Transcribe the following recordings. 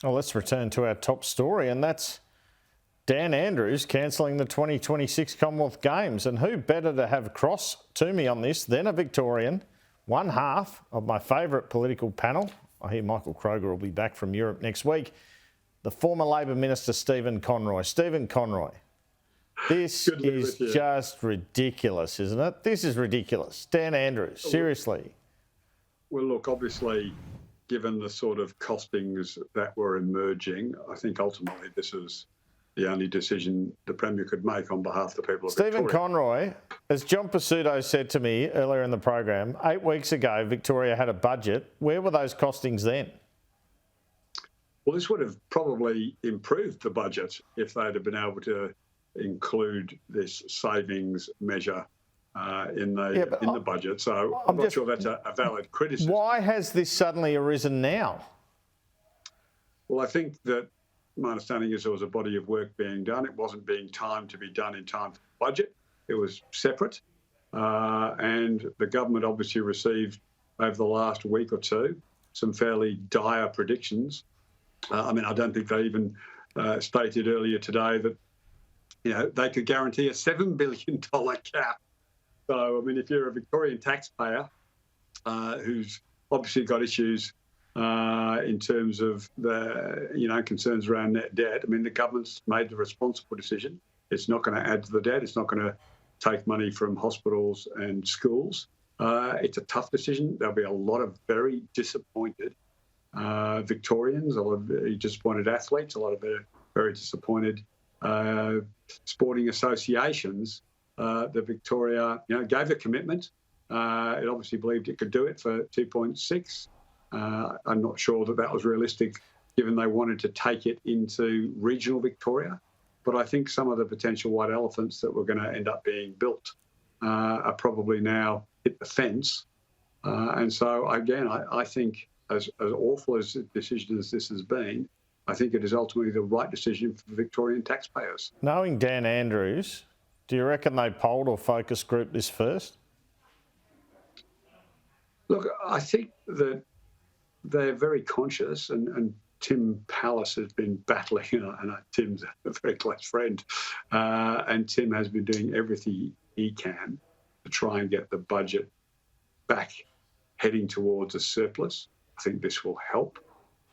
Well, let's return to our top story, and that's Dan Andrews cancelling the 2026 Commonwealth Games. And who better to have across to me on this than a Victorian, one half of my favourite political panel. I hear Michael Kroger will be back from Europe next week. The former Labor Minister, Stephen Conroy. Stephen Conroy, this is just ridiculous, isn't it? This is ridiculous. Dan Andrews, seriously. Well, look, obviously, given the sort of costings that were emerging, I think ultimately this is the only decision the Premier could make on behalf of the people of Victoria. Stephen Conroy, as John Pizzuto said to me earlier in the program, 8 weeks ago, Victoria had a budget. Where were those costings then? Well, this would have probably improved the budget if they'd have been able to include this savings measure in the budget. So I'm not sure that's a valid criticism. Why has this suddenly arisen now? Well, I think that my understanding is there was a body of work being done. It wasn't being timed to be done in time for the budget. It was separate. And the government obviously received, over the last week or two, some fairly dire predictions. I don't think they even stated earlier today that, they could guarantee a $7 billion cap. So, if you're a Victorian taxpayer who's obviously got issues in terms of the, concerns around net debt, the government's made the responsible decision. It's not going to add to the debt. It's not going to take money from hospitals and schools. It's a tough decision. There'll be a lot of very disappointed Victorians, a lot of disappointed athletes, a lot of very disappointed sporting associations. That Victoria, gave a commitment. It obviously believed it could do it for 2.6. I'm not sure that was realistic, given they wanted to take it into regional Victoria. But I think some of the potential white elephants that were going to end up being built are probably now hit the fence. And so, again, I think as awful as a decision as this has been, I think it is ultimately the right decision for Victorian taxpayers. Knowing Dan Andrews, do you reckon they polled or focus group this first? Look, I think that they're very conscious, and Tim Pallas has been battling, and Tim's a very close friend, and Tim has been doing everything he can to try and get the budget back heading towards a surplus. I think this will help.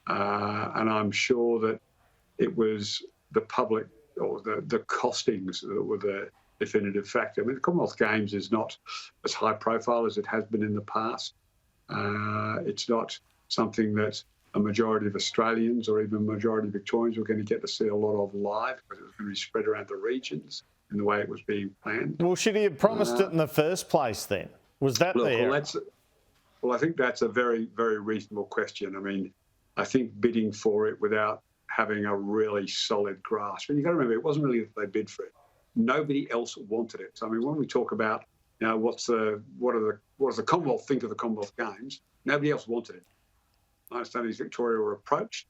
And I'm sure that it was the public or the costings that were the definitive factor. The Commonwealth Games is not as high profile as it has been in the past. It's not something that a majority of Australians or even a majority of Victorians were going to get to see a lot of live, because it was going to be spread around the regions in the way it was being planned. Well, should he have promised it in the first place then? Was that there? Well, I think that's a very, very reasonable question. I think bidding for it without having a really solid grasp, and you've got to remember, it wasn't really that they bid for it. Nobody else wanted it. So, when we talk about, what does the Commonwealth think of the Commonwealth Games? Nobody else wanted it. I understand Victoria were approached.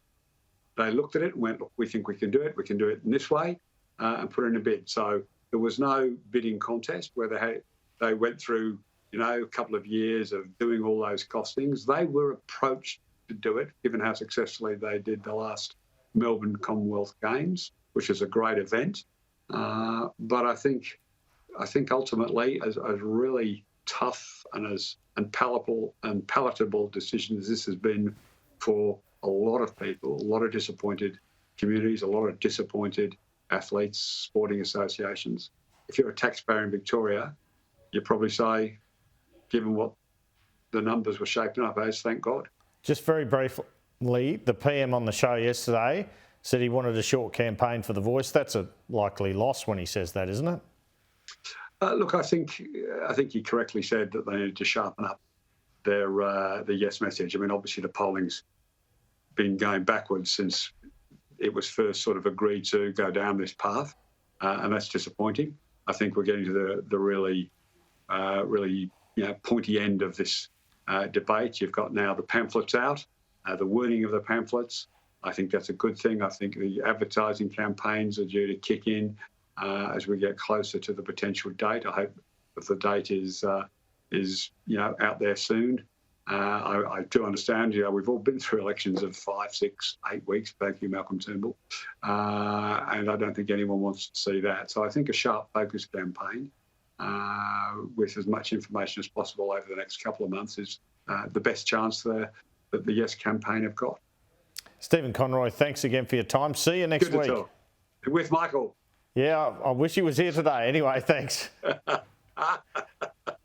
They looked at it and went, look, we think we can do it. We can do it in this way, and put in a bid. So there was no bidding contest where they went through, a couple of years of doing all those costings. They were approached to do it, given how successfully they did the last Melbourne Commonwealth Games, which is a great event. But I think ultimately, as really tough and palatable decision as this has been for a lot of people, a lot of disappointed communities, a lot of disappointed athletes, sporting associations. If you're a taxpayer in Victoria, you probably say, given what the numbers were shaping up as, thank God. Just very briefly, the PM on the show yesterday said he wanted a short campaign for The Voice. That's a likely loss when he says that, isn't it? Look, I think he correctly said that they needed to sharpen up the yes message. Obviously the polling's been going backwards since it was first sort of agreed to go down this path, and that's disappointing. I think we're getting to the really pointy end of this debate. You've got now the pamphlets out, the wording of the pamphlets. I think that's a good thing. I think the advertising campaigns are due to kick in as we get closer to the potential date. I hope that the date is out there soon. I do understand, we've all been through elections of 5, 6, 8 weeks. Thank you, Malcolm Turnbull. And I don't think anyone wants to see that. So I think a sharp focus campaign with as much information as possible over the next couple of months is the best chance that the Yes campaign have got. Stephen Conroy, thanks again for your time. See you next week. Talk. With Michael. Yeah, I wish he was here today. Anyway, thanks.